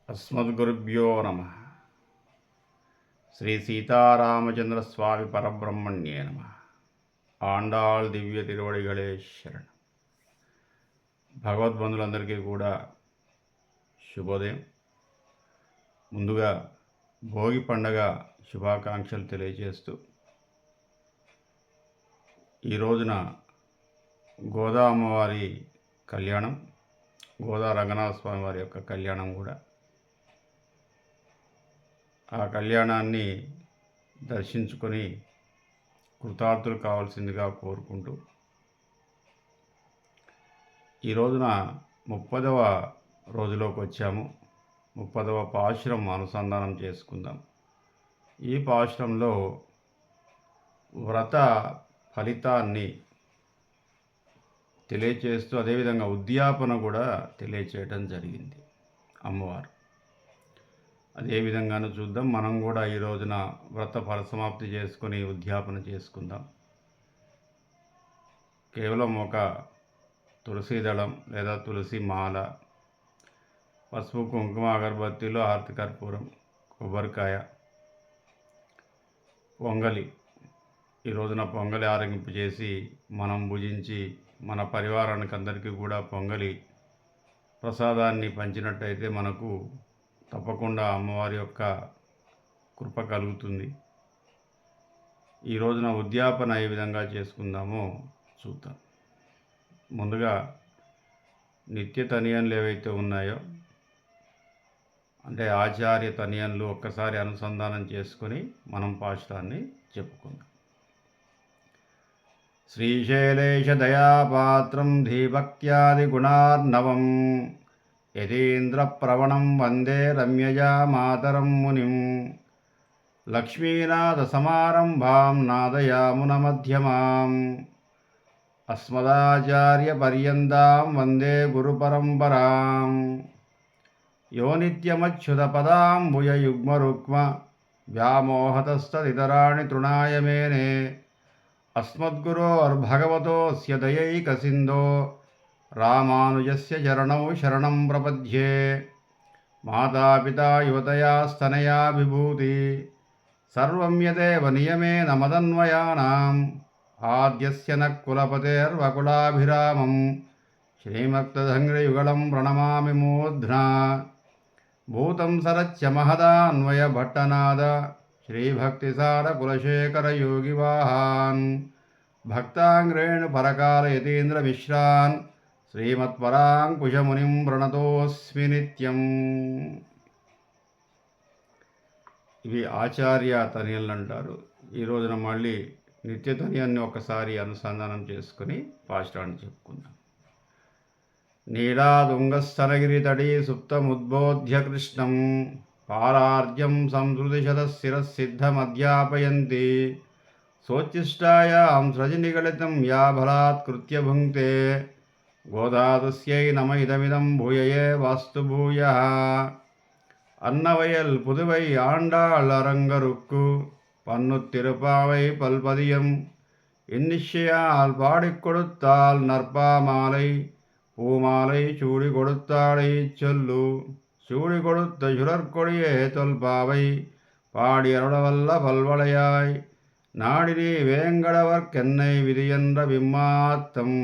అస్మద్గురుభ్యో నమ. శ్రీ సీతారామచంద్ర స్వామి పరబ్రహ్మణ్యే నమ. ఆండాళ్ దివ్య తిరువడిగళే శరణం. భగవద్బంధులందరికీ కూడా శుభోదయం. ముందుగా భోగి పండగ శుభాకాంక్షలు తెలియజేస్తూ, ఈ రోజున గోదా అమ్మవారి కళ్యాణం, గోదా రంగనాథ స్వామి వారి యొక్క కళ్యాణం కూడా, ఆ కళ్యాణాన్ని దర్శించుకొని కృతార్థులు కావాల్సిందిగా కోరుకుంటూ, ఈ రోజున 30వ రోజులోకి వచ్చాము. 30వ పాశురం అనుసంధానం చేసుకుందాం. ఈ పాశురంలో వ్రత ఫలితాన్ని తెలియచేస్తూ, అదేవిధంగా ఉద్యాపన కూడా తెలియచేయడం జరిగింది అమ్మవారు. అదే విధంగాను చూద్దాం. మనం కూడా ఈ రోజున వ్రత పరిసమాప్తి చేసుకొని ఉద్యాపన చేసుకుందాం. కేవలం ఒక తులసి దళం లేదా తులసి మాల, పసుపు కుంకుమ అగరబత్తీలు, హారతి కర్పూరం, కొబ్బరికాయ, పొంగలి, ఈ రోజున పొంగలి ఆరగింపు చేసి మనం భుజించి మన పరివారానికి అందరికీ కూడా పొంగలి ప్రసాదాన్ని పంచినట్టయితే మనకు తప్పకుండా అమ్మవారి యొక్క కృప కలుగుతుంది. ఈ రోజున ఉద్యాపన ఏ విధంగా చేసుకుందామో చూద్దాం. ముందుగా నిత్య తనియన్లు ఏవైతే ఉన్నాయో, అంటే ఆచార్య తనియన్లు ఒక్కసారి అనుసంధానం చేసుకొని మనం పాశురాన్ని చెప్పుకుందాం. శ్రీశైలేశ దయాపాత్రం ధీభక్త్యాది గుణార్ణవం యతీంద్రప్రవణం వందే రమ్యజా మాతరం మునిం. లక్ష్మీనాథసమారంభాం నాదయామునమధ్యమాం అస్మదాచార్యపర్యంతాం వందే గురుపరంపరాం. యో నిత్యమచ్యుతపదాంబుజయుగ్మరుక్మ వ్యామోహతస్తదితరాణి తృణాయ మేనే. అస్మద్గురోర్భగవతోస్య దయైకసిన్ధో రామానుజస్య చరణౌ శరణం ప్రపద్యే. మాతాపితా యువతయాస్తనయా విభూతి సర్వం యదేవ నియమేన మదన్వయానాం. ఆద్యస్య న కులపతేర్వకులాభిరామం శ్రీమక్తదంగ్రియుగళం ప్రణమామి మూర్ధ్నా. భూతం సరస్య మహదాన్వయ భట్టనాద శ్రీభక్తిసార కులశేఖర యోగివాహాన్. భక్తాంగ్రేణు పరకాల యతీంద్ర మిశ్రాన్ శ్రీమత్పరాంకుశమునిం ప్రణతోస్మి నిత్యం. ఇవి ఆచార్య తనియన్లు అంటారు. ఈ రోజున మళ్ళీ నిత్య తనియాన్ని ఒకసారి అనుసంధానం చేసుకుని పాశురాన్ని చెప్పుకుందాం. నీలాదుంగస్తనగిరితడీ సుప్తముద్బోధ్య కృష్ణం పారార్జ్యం సంస్కృతిశతశిరసిద్ధమధ్యాపయంతి. సోచ్చిష్టాయాం సృజనిగళితం యా బలాత్కృత్య భుంక్తే. గోదాతస్యై నమ ఇదమిదం భూయయే వాస్తు భూయః. அன்னவயல் புதுவை ஆண்டாள் அரங்கருக்கு பன்னு திருப்பாவை பல்பதியம் இன்னிசையால் பாடிக் கொடுத்தால் நற்பா மாலை பூமாலை சூடி கொடுத்தாளை சொல்லு. சூடி கொடுத்த சுடற்கொடியே தொல்பாவை பாடி அருளவல்ல பல்வளையாய். நாடினி வேங்கடவர்க்கென்னை விதியென்ற விம்மாத்தம்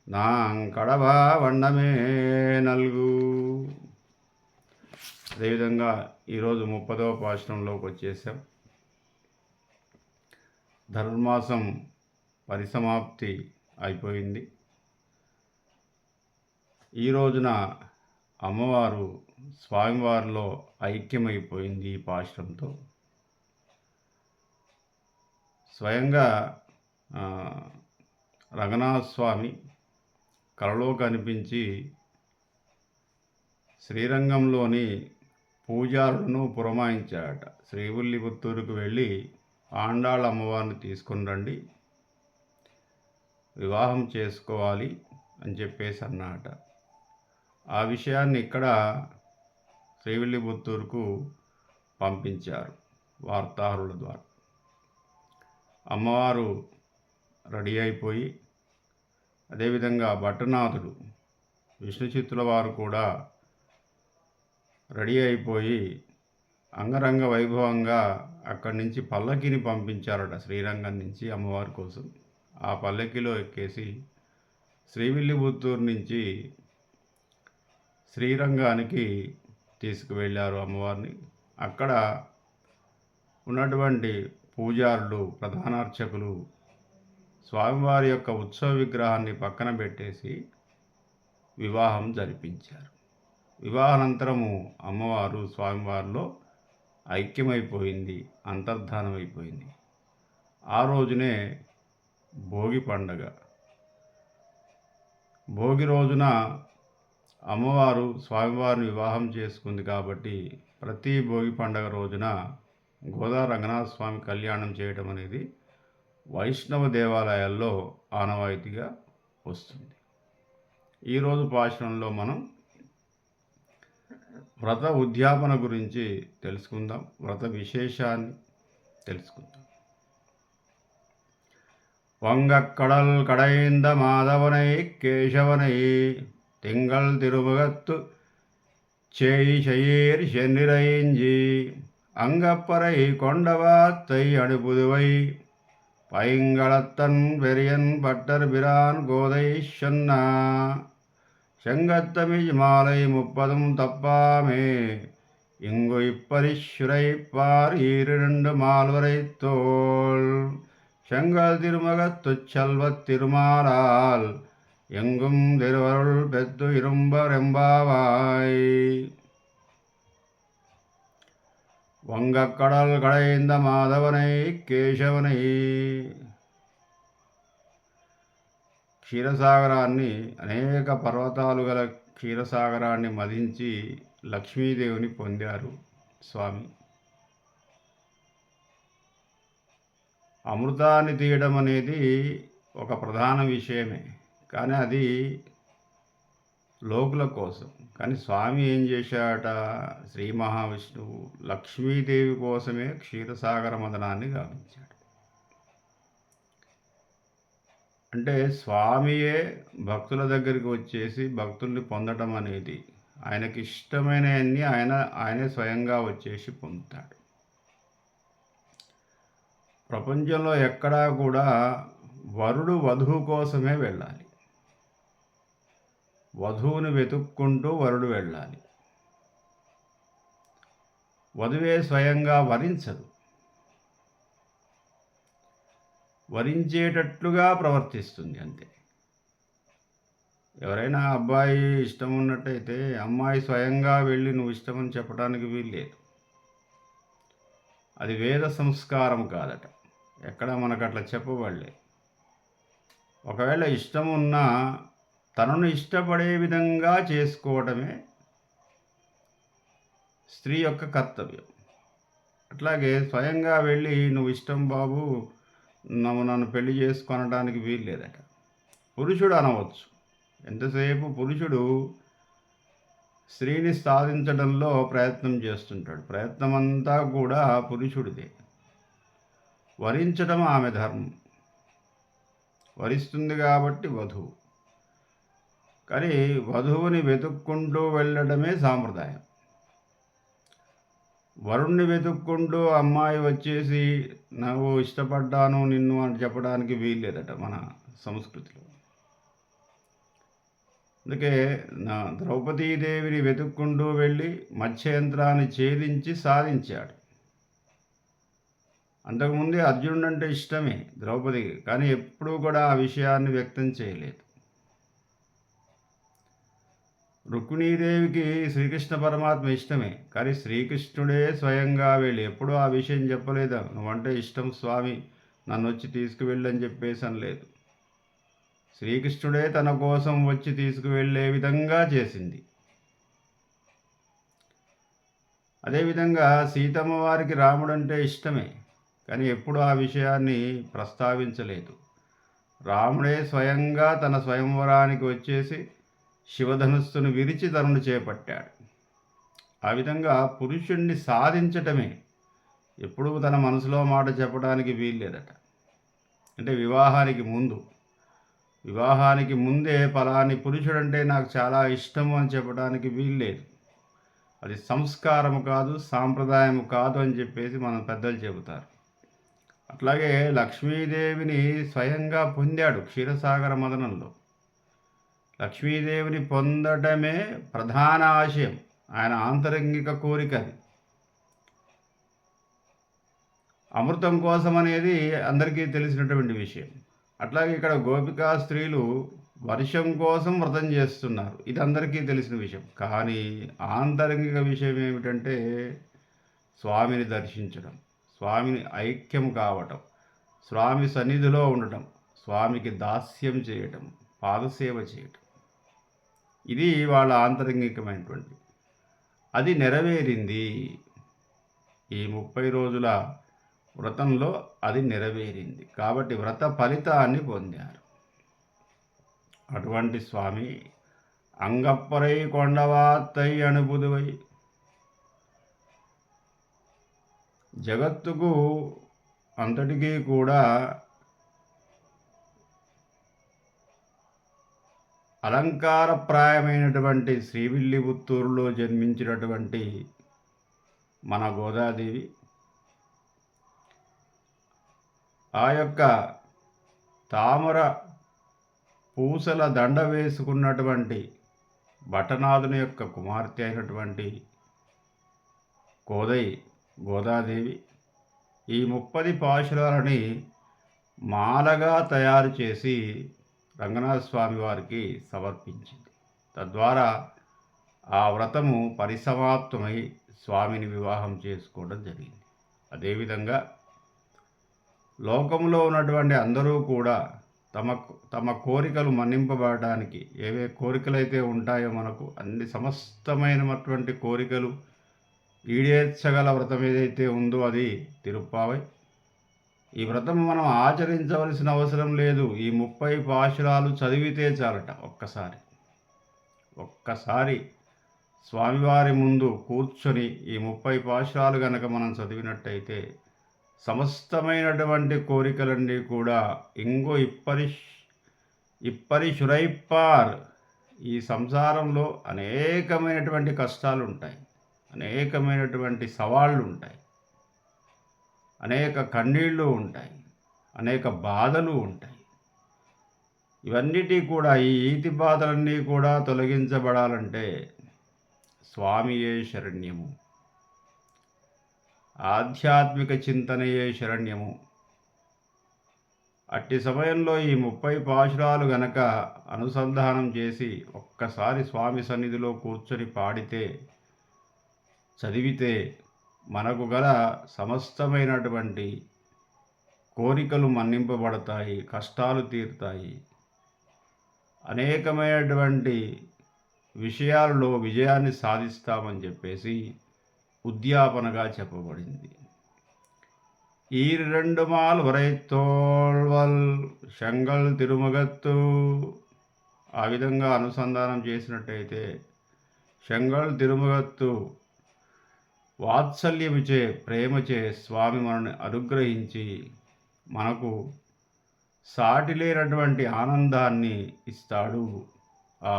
నాంకడవా వన్నమే నల్గు. అదేవిధంగా ఈరోజు 30వ పాశురంలోకి వచ్చేసాం. ధనుర్మాసం పరిసమాప్తి అయిపోయింది. ఈ రోజున అమ్మవారు స్వామివారిలో ఐక్యమైపోయింది ఈ పాశురంతో. స్వయంగా రంగనాథ స్వామి కలలో కనిపించి శ్రీరంగంలోని పూజారులను పురమాయించాడట. శ్రీవిల్లిపుత్తూరుకు వెళ్ళి ఆండాళ్ళ అమ్మవారిని తీసుకుని రండి, వివాహం చేసుకోవాలి అని చెప్పేసి అన్నట. ఆ విషయాన్ని ఇక్కడ శ్రీవిల్లిపుత్తూరుకు పంపించారు వార్తాహరుల ద్వారా. అమ్మవారు రెడీ అయిపోయి, అదేవిధంగా భట్టనాథుడు విష్ణు చిత్తుల వారు కూడా రెడీ అయిపోయి అంగరంగ వైభవంగా అక్కడి నుంచి పల్లకిని పంపించారట శ్రీరంగం నుంచి అమ్మవారి కోసం. ఆ పల్లకిలో ఎక్కేసి శ్రీవిల్లిపుత్తూరు నుంచి శ్రీరంగానికి తీసుకువెళ్ళారు అమ్మవారిని. అక్కడ ఉన్నటువంటి పూజారులు, ప్రధాన అర్చకులు స్వామివారి యొక్క ఉత్సవ విగ్రహాన్ని పక్కన పెట్టేసి వివాహం జరిపించారు. వివాహానంతరము అమ్మవారు స్వామివారిలో ఐక్యమైపోయింది, అంతర్ధానమైపోయింది. ఆ రోజునే భోగి పండగ. భోగి రోజున అమ్మవారు స్వామివారిని వివాహం చేసుకుంది కాబట్టి ప్రతి భోగి పండగ రోజున గోదా రంగనాథ స్వామి కళ్యాణం చేయడం అనేది వైష్ణవ దేవాలయాల్లో ఆనవాయితీగా వస్తుంది. ఈరోజు భాషణంలో మనం వ్రత ఉద్యాపన గురించి తెలుసుకుందాం, వ్రత విశేషాన్ని తెలుసుకుందాం. வங்கக்கடல் கடைந்த மாதவனை கேசவனை திங்கள் திருமுகத்து செய்யீர் சென்னிறைஞ்சி அங்கப்பறை கொண்டவாத்தை அனுப்புதுவை பைங்களத்தன் பெரியன் பட்டர் பிரான் கோதை சொன்னா செங்கத்தமிழ் மாலை 30 தப்பாமே இங்கு இப்பரிசுரைப்பார் 2 மால்வரை தோல் செங்கல் திருமகத்துச் செல்வத் திருமாலால் எங்கும் திருவருள் பெத்து இரும்பரெம்பாவாய். வங்கக்கடல் கடைந்த మాధవனை కేశవனை. క్షీరసాగరాన్ని, అనేక పర్వతాలు గల క్షీరసాగరాన్ని మదించి లక్ష్మీదేవిని పొందారు స్వామి. అమృతాన్ని తీయడం అనేది ఒక ప్రధాన విషయమే, కానీ అది లోకుల కోసం. కానీ స్వామి ఏం చేశాట, శ్రీ మహావిష్ణువు లక్ష్మీదేవి కోసమే క్షీరసాగర మదనాన్ని గావించాడు. అంటే స్వామియే భక్తుల దగ్గరికి వచ్చేసి భక్తుల్ని పొందటం అనేది ఆయనకి ఇష్టమైనవన్నీ ఆయనే స్వయంగా వచ్చేసి పొందుతాడు. ప్రపంచంలో ఎక్కడా కూడా వరుడు వధువు కోసమే వెళ్ళాలి, వధువుని వెతుక్కుంటూ వరుడు వెళ్ళాలి. వధువే స్వయంగా వరించదు, వరించేటట్లుగా ప్రవర్తిస్తుంది అంతే. ఎవరైనా అబ్బాయి ఇష్టం ఉన్నట్టయితే అమ్మాయి స్వయంగా వెళ్ళి నువ్వు ఇష్టమని చెప్పడానికి వీల్లేదు. అది వేద సంస్కారం కాదట, ఎక్కడ మనకు అట్లా చెప్పబడలే. ఒకవేళ ఇష్టం ఉన్నా తనను ఇష్టపడే విధంగా చేసుకోవడమే స్త్రీ యొక్క కర్తవ్యం. అట్లాగే స్వయంగా వెళ్ళి నువ్వు ఇష్టం బాబు నన్ను పెళ్లి చేసుకొనడానికి వీల్లేదట. పురుషుడు అనవచ్చు. ఎంతసేపు పురుషుడు స్త్రీని సాధించడంలో ప్రయత్నం చేస్తుంటాడు. ప్రయత్నం అంతా కూడా పురుషుడిదే. వరించడం ఆమె ధర్మం, వరిస్తుంది కాబట్టి వధువు. కానీ వధువుని వెతుక్కుంటూ వెళ్ళడమే సాంప్రదాయం. వరుణ్ణి వెతుక్కుంటూ అమ్మాయి వచ్చేసి నువ్వు ఇష్టపడ్డాను నిన్ను అని చెప్పడానికి వీల్లేదట మన సంస్కృతిలో. అందుకే ద్రౌపదీదేవిని వెతుక్కుంటూ వెళ్ళి మత్స్యయంత్రాన్ని ఛేదించి సాధించాడు. అంతకుముందే అర్జునుడు అంటే ఇష్టమే ద్రౌపదికి, కానీ ఎప్పుడూ కూడా ఆ విషయాన్ని వ్యక్తం చేయలేదు. రుక్మిణీదేవికి శ్రీకృష్ణ పరమాత్మ ఇష్టమే, కానీ శ్రీకృష్ణుడే స్వయంగా వెళ్ళి ఎప్పుడూ ఆ విషయం చెప్పలేదు. నువ్వంటే ఇష్టం స్వామి, నన్ను వచ్చి తీసుకువెళ్ళని చెప్పేసి అనలేదు. శ్రీకృష్ణుడే తన కోసం వచ్చి తీసుకువెళ్ళే విధంగా చేసింది. అదేవిధంగా సీతమ్మ వారికి రాముడు అంటే ఇష్టమే, కానీ ఎప్పుడు ఆ విషయాన్ని ప్రస్తావించలేదు. రాముడే స్వయంగా తన స్వయంవరానికి వచ్చేసి శివధనుస్సును విరిచి తనను చేపట్టాడు. ఆ విధంగా పురుషుణ్ణి సాధించటమే, ఎప్పుడూ తన మనసులో మాట చెప్పడానికి వీల్లేదట. అంటే వివాహానికి ముందే ఫలాని పురుషుడంటే నాకు చాలా ఇష్టము అని చెప్పడానికి వీల్లేదు. అది సంస్కారము కాదు, సాంప్రదాయము కాదు అని చెప్పేసి మన పెద్దలు చెబుతారు. అట్లాగే లక్ష్మీదేవిని స్వయంగా పొందాడు క్షీరసాగర మదనంలో. లక్ష్మీదేవిని పొందటమే ప్రధాన ఆశయం, ఆయన ఆంతరంగిక కోరిక అది. అమృతం కోసం అనేది అందరికీ తెలిసినటువంటి విషయం. అట్లాగే ఇక్కడ గోపికా స్త్రీలు వర్షం కోసం వ్రతం చేస్తున్నారు, ఇది అందరికీ తెలిసిన విషయం. కానీ ఆంతరంగిక విషయం ఏమిటంటే స్వామిని దర్శించడం, స్వామిని ఐక్యం కావటం, స్వామి సన్నిధిలో ఉండటం, స్వామికి దాస్యం చేయటం, పాదసేవ చేయటం. ఇది వాళ్ళ ఆంతరంగికమైనటువంటి, అది నెరవేరింది. ఈ 30 రోజుల వ్రతంలో అది నెరవేరింది. కాబట్టి వ్రత ఫలితాన్ని పొందారు. అటువంటి స్వామి అంగప్పరై కొండవాత్తై అనుపుదువై, జగత్తుకు అంతటికీ కూడా అలంకారప్రాయమైనటువంటి శ్రీవిల్లిపుత్తూరులో జన్మించినటువంటి మన గోదాదేవి ఆ యొక్క తామర పూసల దండ వేసుకున్నటువంటి భటనాథుని యొక్క కుమార్తె అయినటువంటి గోదాదేవి ఈ 30 పాశురాలని మాలగా తయారు చేసి రంగనాథ స్వామి వారికి సమర్పించింది. తద్వారా ఆ వ్రతము పరిసమాప్తమై స్వామిని వివాహం చేసుకోవడం జరిగింది. అదేవిధంగా లోకంలో ఉన్నటువంటి అందరూ కూడా తమ కోరికలు మన్నింపబడడానికి ఏవే కోరికలైతే ఉంటాయో మనకు అన్ని సమస్తమైనటువంటి కోరికలు ఈడేర్చగల వ్రతం ఏదైతే ఉందో అది తిరుప్పావై. ఈ వ్రతం మనం ఆచరించవలసిన అవసరం లేదు. ఈ 30 పాశురాలు చదివితే చాలట. ఒక్కసారి స్వామివారి ముందు కూర్చొని ఈ 30 పాశురాలు గనక మనం చదివినట్టయితే సమస్తమైనటువంటి కోరికలన్నీ కూడా ఇంగో ఇప్పరి శురైప్పార్. ఈ సంసారంలో అనేకమైనటువంటి కష్టాలు ఉంటాయి, అనేకమైనటువంటి సవాళ్ళు ఉంటాయి, అనేక కన్నీళ్ళు ఉంటాయి, అనేక బాధలు ఉంటాయి. ఇవన్నిటి కూడా ఈ ఈతి బాధలన్నీ కూడా తొలగించబడాలంటే స్వామియే శరణ్యము, ఆధ్యాత్మిక చింతనయే శరణ్యము. అట్టి సమయంలో ఈ 30 పాశురాలు గనక అనుసంధానం చేసి ఒక్కసారి స్వామి సన్నిధిలో కూర్చొని పాడితే, చదివితే మనకు గల సమస్తమైనటువంటి కోరికలు మన్నింపబడతాయి, కష్టాలు తీరుతాయి, అనేకమైనటువంటి విషయాలలో విజయాన్ని సాధిస్తామని చెప్పేసి ఉద్యాపనగా చెప్పబడింది. ఈ 2 మాల్ వరైతోల్వల్ శంగల్ తిరుమగత్తు. ఆ విధంగా అనుసంధానం చేసినట్టయితే శంగల్ తిరుమగత్తు వాత్సల్యముచే, ప్రేమచే స్వామి మనల్ని అనుగ్రహించి మనకు సాటి లేనటువంటి ఆనందాన్ని ఇస్తాడు ఆ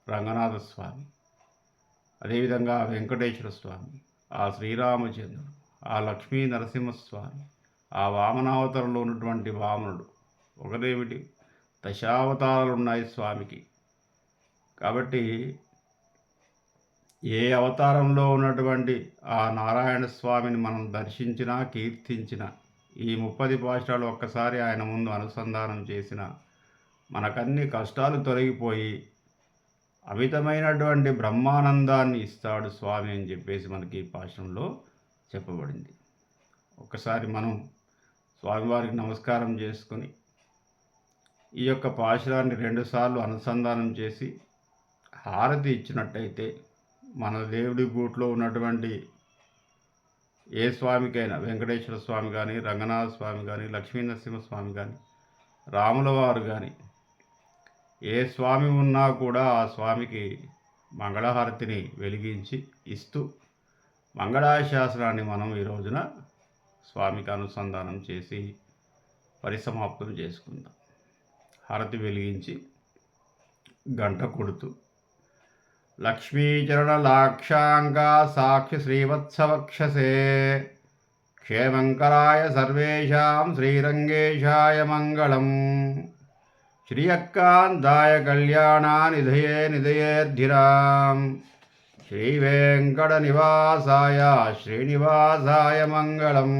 రంగనాథ స్వామి. అదేవిధంగా వెంకటేశ్వర స్వామి, ఆ శ్రీరామచంద్రుడు, ఆ లక్ష్మీ నరసింహస్వామి, ఆ వామనావతారంలో ఉన్నటువంటి వామనుడు, ఒకరేమిటి దశావతారాలు ఉన్నాయి స్వామికి. కాబట్టి ఏ అవతారంలో ఉన్నటువంటి ఆ నారాయణ స్వామిని మనం దర్శించినా, కీర్తించినా, ఈ 30 పాశురాలు ఒక్కసారి ఆయన ముందు అనుసంధానం చేసిన మనకన్ని కష్టాలు తొలగిపోయి అమితమైనటువంటి బ్రహ్మానందాన్ని ఇస్తాడు స్వామి అని చెప్పేసి మనకి ఈ పాశురంలో చెప్పబడింది. ఒక్కసారి మనం స్వామివారికి నమస్కారం చేసుకొని ఈ యొక్క పాశురాన్ని 2 సార్లు అనుసంధానం చేసి హారతి ఇచ్చినట్టయితే మన దేవుడి గూట్లో ఉన్నటువంటి ఏ స్వామికైనా, వెంకటేశ్వర స్వామి కానీ, రంగనాథ స్వామి కానీ, లక్ష్మీ నరసింహస్వామి కానీ, రాముల వారు కానీ, ఏ స్వామి ఉన్నా కూడా ఆ స్వామికి మంగళహారతిని వెలిగించి ఇస్తూ మంగళాశాసనాన్ని మనం ఈ రోజున స్వామికి అనుసంధానం చేసి పరిసమాప్తం చేసుకుందాం. హారతి వెలిగించి గంట కొడుతూ లక్ష్మీచరణలాక్షాంగా సాక్షి శ్రీవత్సవక్షసే క్షేమంకరాయ సర్వేషాం శ్రీరంగేశాయ మంగళం. శ్రియక్కాంతాయ కళ్యాణానిధయే నిధయేర్ధిరాం శ్రీవేంకటనివాసాయ శ్రీనివాసాయ మంగళం.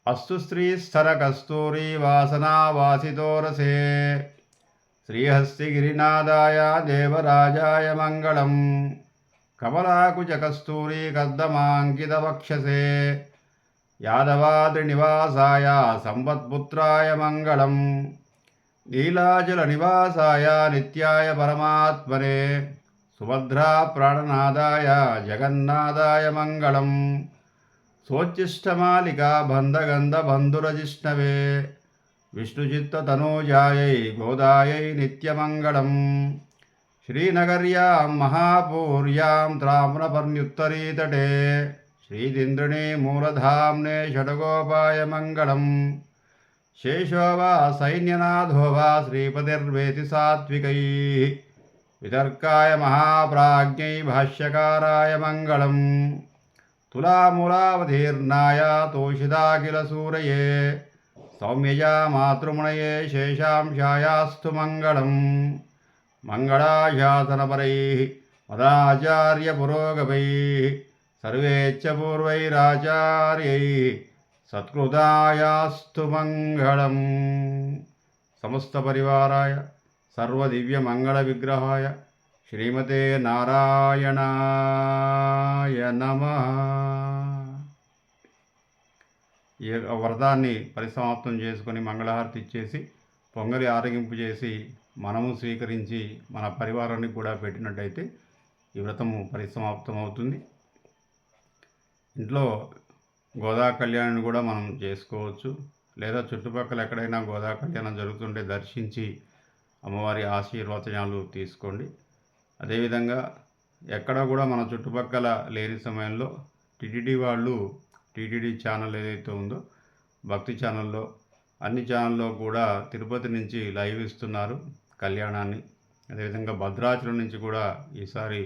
అస్తు శ్రీస్థరకస్తూరీ వాసనావాసితోరసే శ్రీహస్తిగిరినాథాయ దేవరాజాయ మంగళం. కమలాకుచకస్తూరీ కర్దమాంకితవక్షసే యాదవాద్రినివాసాయ సంపత్పుత్రాయ మంగళం. నీలాచలనివాసాయ నిత్యాయ పరమాత్మనే సుభద్రా ప్రాణనాదాయ జగన్నాథాయ మంగళం. సోచ్చిష్టమాలికా బంధగంధబంధురజిష్ణవే విష్ణుచిత్తతనూజాయై గోదాయై నిత్యమంగళం. శ్రీనగర్యాం మహాపూర్యాం తామ్రపర్ణ్యుత్తరీతటే శ్రీదింద్రిణీ మూలధామ్నే షడ్గోపాయ మంగళం. శేషో వా సైన్యనాథో వా శ్రీపతిర్వేతి సాత్వికైః వితర్కాయ మహాప్రాజ్ఞై భాష్యకారాయ మంగళం. తులామూలావతీర్ణాయ తోషితాఖిలసూరయే సౌమ్యజా మాతృమునయే శేషాంశాయాస్తు మంగళం. మంగళాశాసనపరైః మదాచార్యపురోగమైః సర్వేచ్చ పూర్వైరాచార్యైః సత్కృతాయాస్తు మంగళం. సమస్త పరివారాయ సర్వదివ్యమంగళ విగ్రహాయ శ్రీమతే నారాయణాయ నమః. ఈ వ్రతాన్ని పరిసమాప్తం చేసుకొని మంగళహారతి ఇచ్చేసి పొంగలి ఆరగింపు చేసి మనము స్వీకరించి మన పరివారాన్ని కూడా పెట్టినట్టయితే ఈ వ్రతము పరిసమాప్తం అవుతుంది. ఇంట్లో గోదా కళ్యాణాన్ని కూడా మనం చేసుకోవచ్చు. లేదా చుట్టుపక్కల ఎక్కడైనా గోదా కళ్యాణం జరుగుతుంటే దర్శించి అమ్మవారి ఆశీర్వచనాలు తీసుకోండి. అదేవిధంగా ఎక్కడ కూడా మన చుట్టుపక్కల లేని సమయంలో టీటీడీ వాళ్ళు టీటీడీ ఛానల్ ఏదైతే ఉందో భక్తి ఛానల్లో అన్ని ఛానల్లో కూడా తిరుపతి నుంచి లైవ్ ఇస్తున్నారు కళ్యాణాన్ని. అదేవిధంగా భద్రాచలం నుంచి కూడా ఈసారి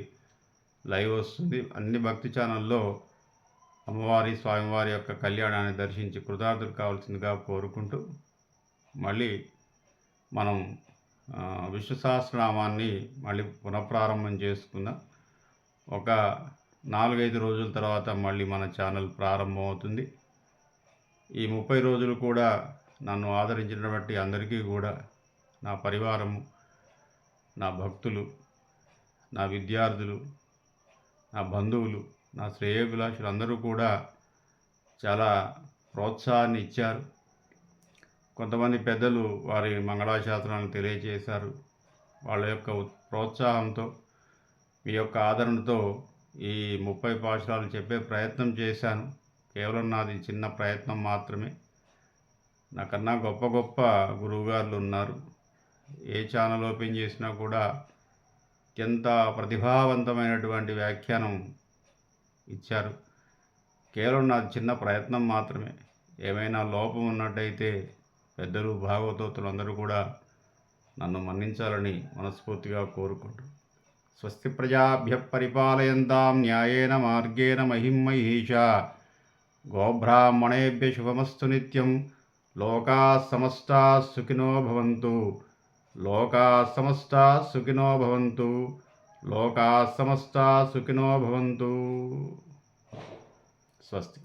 లైవ్ వస్తుంది. అన్ని భక్తి ఛానల్లో అమ్మవారి స్వామివారి యొక్క కళ్యాణాన్ని దర్శించి కృతార్థులు కావాల్సిందిగా కోరుకుంటూ మళ్ళీ మనం విష్ణు సహస్రనామాన్ని మళ్ళీ పునఃప్రారంభం చేసుకుందాం. ఒక 4-5 రోజుల తర్వాత మళ్ళీ మన ఛానల్ ప్రారంభమవుతుంది. ఈ 30 రోజులు కూడా నన్ను ఆదరించినటువంటి అందరికీ కూడా నా పరివారము, నా భక్తులు, నా విద్యార్థులు, నా బంధువులు, నా శ్రేయోభిలాషులు అందరూ కూడా చాలా ప్రోత్సాహాన్ని ఇచ్చారు. కొంతమంది పెద్దలు వారి మంగళాశాసనాలను తెలియజేశారు. వాళ్ళ యొక్క ప్రోత్సాహంతో మీ యొక్క ఆదరణతో ఈ 30 పాశురాలు చెప్పే ప్రయత్నం చేశాను. కేవలం నాది చిన్న ప్రయత్నం మాత్రమే. నాకన్నా గొప్ప గొప్ప గురువుగారులు ఉన్నారు. ఏ ఛానల్ ఓపెన్ చేసినా కూడా అత్యంత ప్రతిభావంతమైనటువంటి వ్యాఖ్యానం ఇచ్చారు. కేవలం నాది చిన్న ప్రయత్నం మాత్రమే. ఏమైనా లోపం ఉన్నట్టయితే పెద్దలు భాగవతోతులు అందరూ కూడా నన్ను మన్నించాలని మనస్ఫూర్తిగా కోరుకుంటూ స్వస్తి ప్రజాభ్య పరిపాలయంతాం న్యాయేన మార్గేణ మహిం మహీషా గోబ్రాహ్మణేభ్య శుభమస్తు నిత్యం. లోకా సమస్తా సుఖినో భవంతు. లోకా సమస్తా సుఖినో భవంతు. లోకా సమస్తా సుఖినో భవంతు. స్వస్తి.